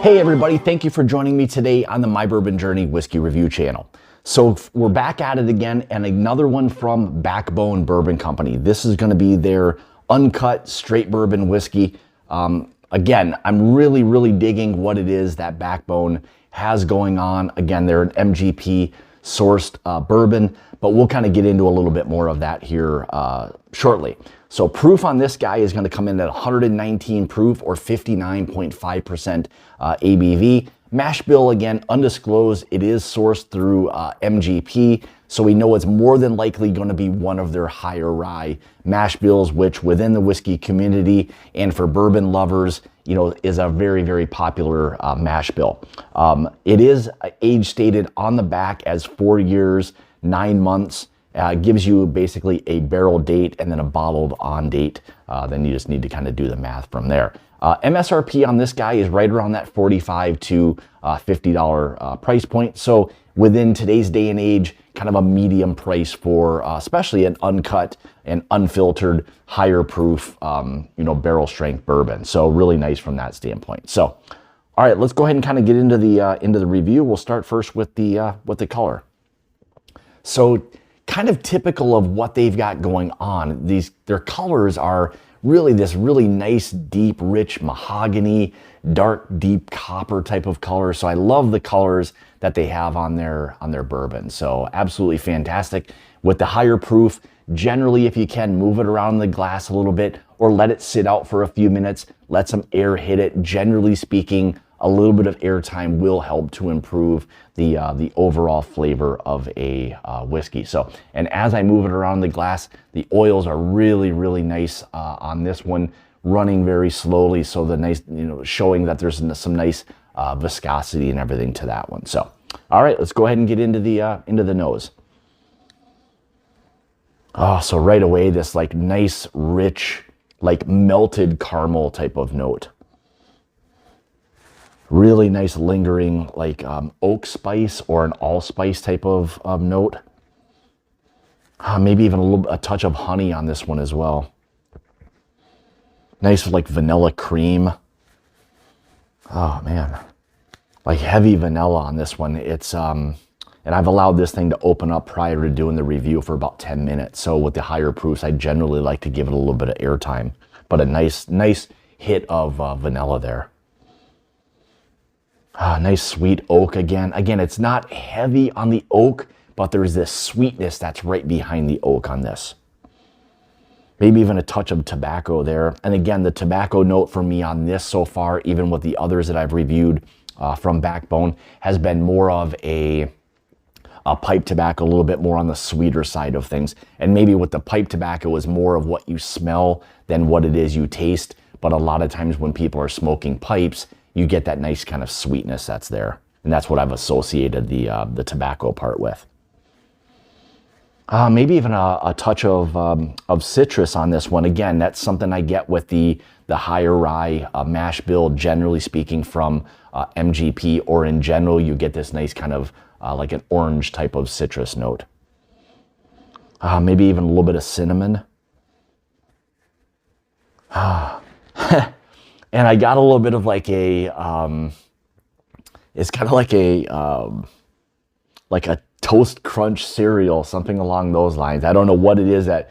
Hey everybody, thank you for joining me today on the My Bourbon Journey Whiskey Review channel. So we're back at it again, and another one from Backbone Bourbon Company. This is gonna be their Uncut Straight Bourbon Whiskey. Again, I'm really digging what it is that Backbone has going on. Again, they're an MGP sourced bourbon, but we'll kind of get into a little bit more of that here shortly. So proof on this guy is going to come in at 119 proof or 59.5% ABV. Mash bill, again, undisclosed. It is sourced through MGP, so we know it's more than likely going to be one of their higher rye mash bills, which within the whiskey community and for bourbon lovers, you know, is a very popular mash bill. It is age stated on the back as 4 years, 9 months. Gives you basically a barrel date and then a bottled on date. Then you just need to kind of do the math from there. MSRP on this guy is right around that $45 to $50 price point. So within today's day and age, kind of a medium price for especially an uncut and unfiltered, higher proof, you know, barrel strength bourbon. So really nice from that standpoint. So, all right, let's go ahead and kind of get into the review. We'll start first with the color. So, kind of typical of what they've got going on. Their colors are really this really nice, deep, rich mahogany, dark, deep copper type of color. So I love the colors that they have on their bourbon. So absolutely fantastic. With the higher proof, generally, if you can, move it around the glass a little bit or let it sit out for a few minutes, let some air hit it. Generally speaking, a little bit of airtime will help to improve the overall flavor of a whiskey. So, and as I move it around the glass, the oils are really nice on this one, running very slowly. So the nice, you know, showing that there's some nice viscosity and everything to that one. So, all right, let's go ahead and get into the nose. Oh, so right away, this like nice, rich, like melted caramel type of note. Really nice lingering like oak spice or an allspice type of note. Maybe even a touch of honey on this one as well. Nice like vanilla cream. Oh man, like heavy vanilla on this one. It's and I've allowed this thing to open up prior to doing the review for about 10 minutes. So with the higher proofs, I generally like to give it a little bit of airtime, but a nice hit of vanilla there. Nice sweet oak again. Again, it's not heavy on the oak, but there's this sweetness that's right behind the oak on this. Maybe even a touch of tobacco there. And again, the tobacco note for me on this so far, even with the others that I've reviewed from Backbone, has been more of a pipe tobacco, a little bit more on the sweeter side of things. And maybe with the pipe tobacco is more of what you smell than what it is you taste. But a lot of times when people are smoking pipes, you get that nice kind of sweetness that's there. And that's what I've associated the tobacco part with. Maybe even a touch of citrus on this one. Again, that's something I get with the higher rye mash bill, generally speaking, from MGP, or in general, you get this nice kind of like an orange type of citrus note. Maybe even a little bit of cinnamon. And I got a little bit of like a, it's kind of like a toast crunch cereal, something along those lines. I don't know what it is that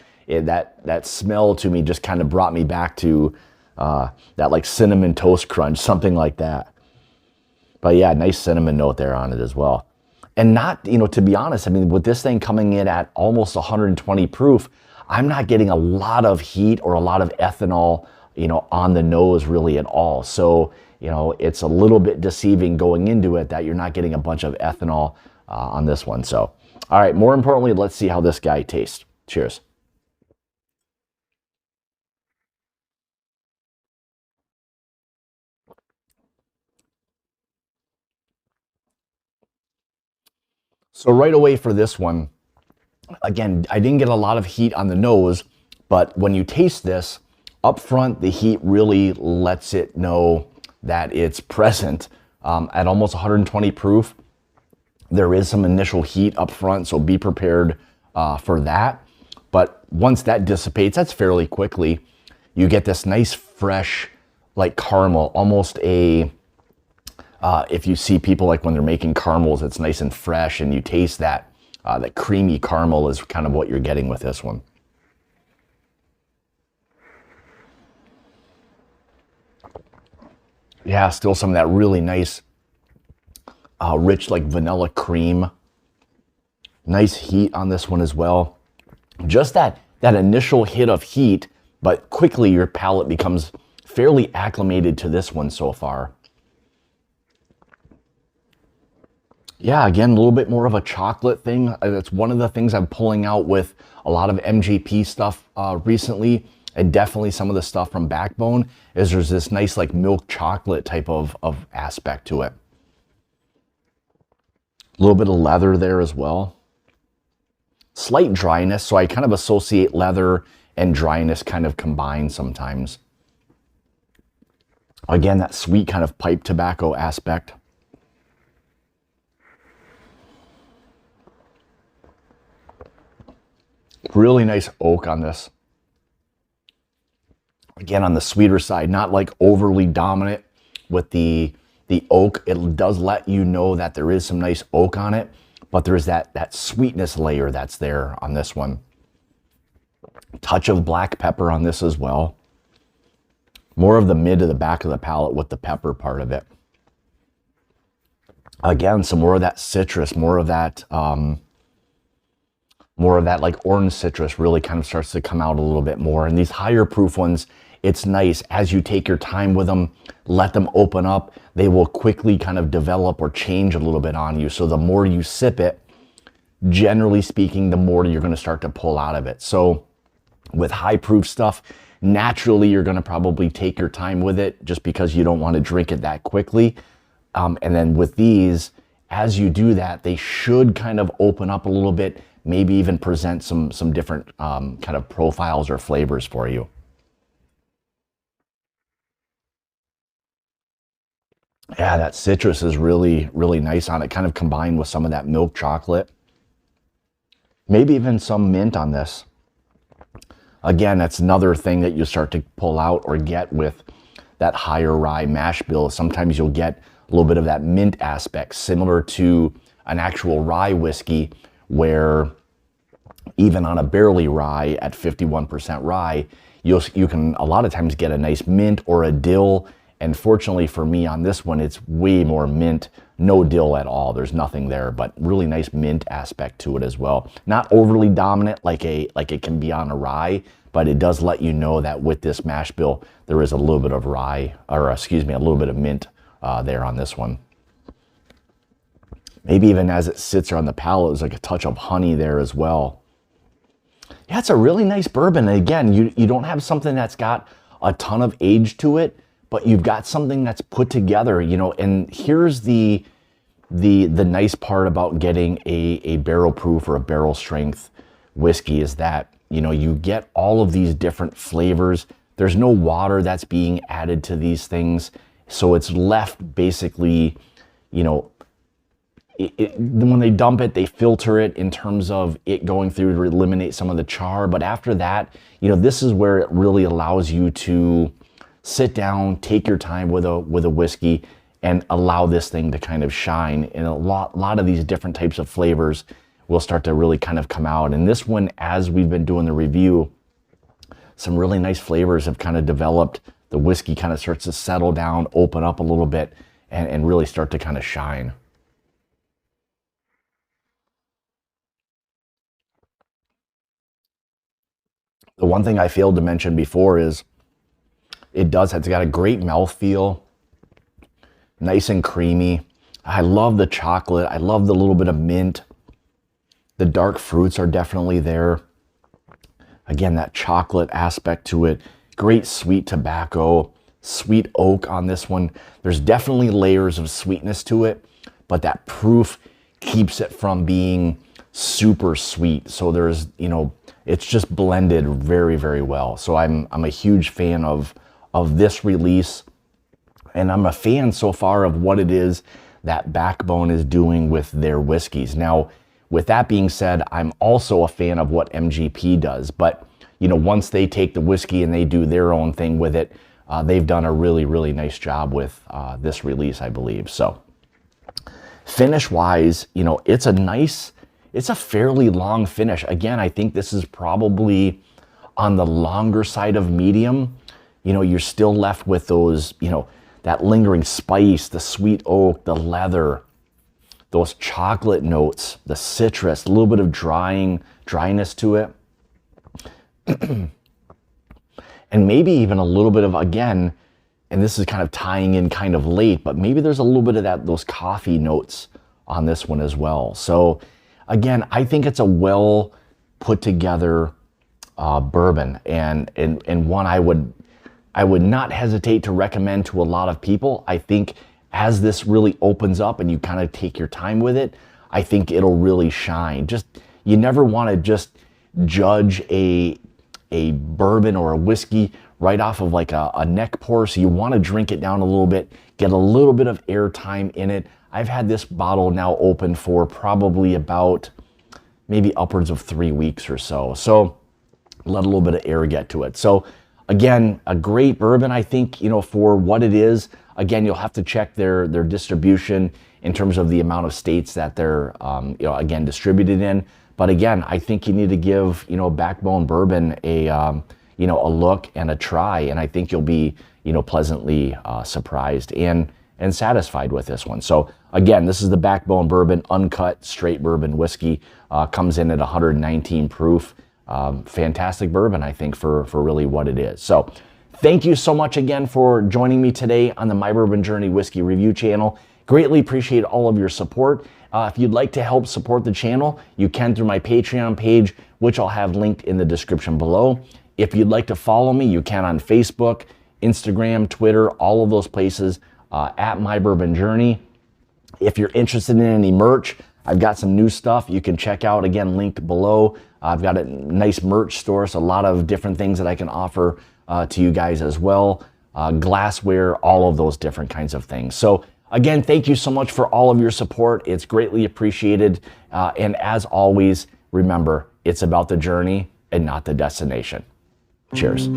smell to me just kind of brought me back to that like cinnamon toast crunch, something like that. But yeah, nice cinnamon note there on it as well. And not, you know, to be honest, I mean, with this thing coming in at almost 120 proof, I'm not getting a lot of heat or a lot of ethanol, you know, on the nose really at all. So, you know, it's a little bit deceiving going into it that you're not getting a bunch of ethanol on this one. So, all right, more importantly, let's see how this guy tastes. Cheers. So right away for this one, again, I didn't get a lot of heat on the nose, but when you taste this, up front, the heat really lets it know that it's present. At almost 120 proof, there is some initial heat up front, so be prepared for that. But once that dissipates, that's fairly quickly, you get this nice fresh like caramel, almost a If you see people like when they're making caramels, it's nice and fresh and you taste that, that creamy caramel is kind of what you're getting with this one. Yeah, still some of that really nice, rich like vanilla cream. Nice heat on this one as well. Just that initial hit of heat, but quickly your palate becomes fairly acclimated to this one so far. Yeah, again, a little bit more of a chocolate thing. That's one of the things I'm pulling out with a lot of MGP stuff recently, and definitely some of the stuff from Backbone, is there's this nice like milk chocolate type of aspect to it. A little bit of leather there as well. Slight dryness, so I kind of associate leather and dryness kind of combined sometimes. Again, that sweet kind of pipe tobacco aspect. Really nice oak on this. Again, on the sweeter side, not like overly dominant with the oak. It does let you know that there is some nice oak on it, but there is that sweetness layer that's there on this one. Touch of black pepper on this as well. More of the mid to the back of the palate with the pepper part of it. Again, some more of that citrus, more of that like orange citrus really kind of starts to come out a little bit more. And these higher proof ones, it's nice as you take your time with them, let them open up, they will quickly kind of develop or change a little bit on you. So the more you sip it, generally speaking, the more you're going to start to pull out of it. So with high proof stuff, naturally you're going to probably take your time with it just because you don't want to drink it that quickly. And then with these, as you do that, they should kind of open up a little bit, maybe even present some different kind of profiles or flavors for you. Yeah, that citrus is really, really nice on it, kind of combined with some of that milk chocolate. Maybe even some mint on this. Again, that's another thing that you start to pull out or get with that higher rye mash bill. Sometimes you'll get a little bit of that mint aspect, similar to an actual rye whiskey, where even on a barley rye at 51% rye, you can a lot of times get a nice mint or a dill. And fortunately for me on this one, it's way more mint, no dill at all. There's nothing there, but really nice mint aspect to it as well. Not overly dominant like it can be on a rye, but it does let you know that with this mash bill, there is a little bit of rye, or excuse me, a little bit of mint there on this one. Maybe even as it sits there on the palate, there's like a touch of honey there as well. Yeah, it's a really nice bourbon. And again, you don't have something that's got a ton of age to it, but you've got something that's put together, you know. And here's the nice part about getting a barrel proof or a barrel strength whiskey is that, you know, you get all of these different flavors. There's no water that's being added to these things. So it's left basically, you know, when they dump it, they filter it in terms of it going through to eliminate some of the char. But after that, you know, this is where it really allows you to sit down, take your time with a whiskey, and allow this thing to kind of shine. And a lot of these different types of flavors will start to really kind of come out. And this one, as we've been doing the review, some really nice flavors have kind of developed. The whiskey kind of starts to settle down, open up a little bit, and really start to kind of shine. The one thing I failed to mention before is it's got a great mouthfeel, nice and creamy. I love the chocolate. I love the little bit of mint. The dark fruits are definitely there. Again, that chocolate aspect to it. Great sweet tobacco, sweet oak on this one. There's definitely layers of sweetness to it, but that proof keeps it from being super sweet. So there's, you know, it's just blended very, very well. So I'm a huge fan of this release, and I'm a fan so far of what it is that Backbone is doing with their whiskeys. Now, with that being said, I'm also a fan of what MGP does, but you know, once they take the whiskey and they do their own thing with it, they've done a really, really nice job with this release, I believe. So finish wise, you know, it's a fairly long finish. Again, I think this is probably on the longer side of medium. You know, you're still left with those, you know, that lingering spice, the sweet oak, the leather, those chocolate notes, the citrus, a little bit of dryness to it. And maybe even a little bit of, again, and this is kind of tying in kind of late, but maybe there's a little bit of those coffee notes on this one as well. So again, I think it's a well put together bourbon, and one I would not hesitate to recommend to a lot of people. I think as this really opens up and you kind of take your time with it, I think it'll really shine. Just, you never want to just judge a bourbon or a whiskey right off of like a neck pour. So you want to drink it down a little bit, get a little bit of air time in it. I've had this bottle now open for probably about maybe upwards of 3 weeks or so. So let a little bit of air get to it. So again, a great bourbon, I think, you know, for what it is. Again, you'll have to check their distribution in terms of the amount of states that they're, you know, again, distributed in. But again, I think you need to give, you know, Backbone Bourbon a, you know, a look and a try, and I think you'll be, you know, pleasantly surprised and satisfied with this one. So again, this is the Backbone Bourbon Uncut Straight Bourbon Whiskey. Comes in at 119 proof. Fantastic bourbon, I think, for really what it is. So thank you so much again for joining me today on the My Bourbon Journey Whiskey Review channel. Greatly appreciate all of your support. If you'd like to help support the channel, you can through my Patreon page, which I'll have linked in the description below. If you'd like to follow me, you can on Facebook, Instagram, Twitter, all of those places at My Bourbon Journey. If you're interested in any merch, I've got some new stuff you can check out, again, linked below. I've got a nice merch store, so a lot of different things that I can offer to you guys as well. Glassware, all of those different kinds of things. So again, thank you so much for all of your support. It's greatly appreciated. And as always, remember, it's about the journey and not the destination. Cheers.